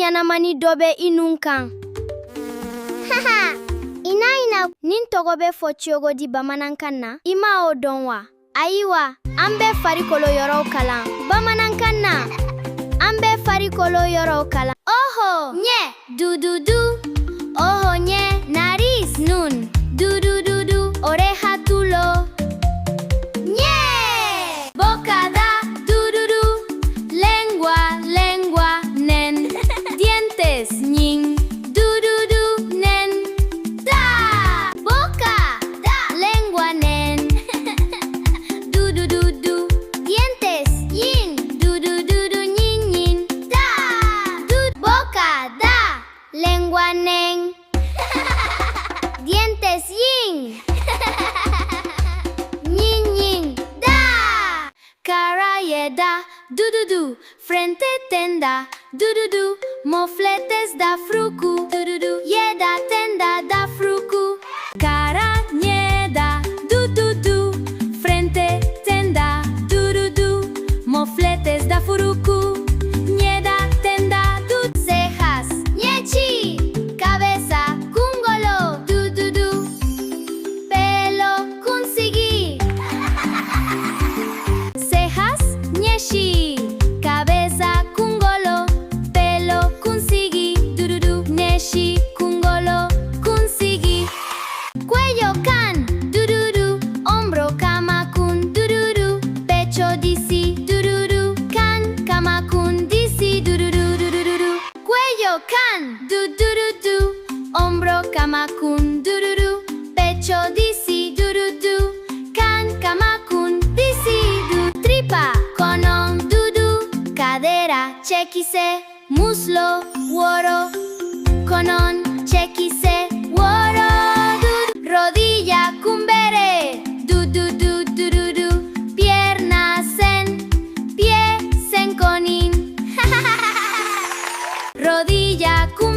ɲanamani dɔ bɛ I nun kan. Haha, ina nin tɔgɔ bɛ fɔ cogo di bamanankan na? I ma o dɔn wa? Ayiwa, an bɛ farikolo yɔrɔw kalan. Bamanankan na, an bɛ farikolo yɔrɔw kalan. Oho, ɲɛ, dududu. Ojo, ɲɛ, nariz, nun. Dudududu, oreja, tulo. ¡Ñe! Boca da, dududu. Lengua, lengua, nen. Dientes, ñin. Dududu, nen. Da. Boca, da. Lengua, nen. Dudududu. Dientes, yin. Dudududu, ñin, ñin. Da. Boca, da. Lengua, nen. Dientes, yin. Cara yeda, dududu, frente tenda, dududu, mofletes da fruku, dududu, yeda tenda da fruku. Cara yeda, dududu, frente tenda, dududu, mofletes da fruku, yeda tenda, dud. Cejas, ñechi, cabeza, kungolo, dududu, pelo, kunsigi. Neshi, cabeza, kungolo, pelo, kunsigi, dududu, neshi, kungolo, kunsigi. Cuello, kan, dududu, hombro, kamakun, dududu, pecho, disi, dududu, kan, kamakun, disi, dududu, dududu. Cuello, kan, dududu, hombro, kamakun, dududu, pecho, disi, dududu, kan, kamakun, disi, du. Tripa, conon, dudu, cadera, chequise, muslo, woro, conon, chequise, woro, dud. Rodilla, cumbere, dududu, dududu, pierna, sen, pie, sen, conin. Rodilla, cumbere.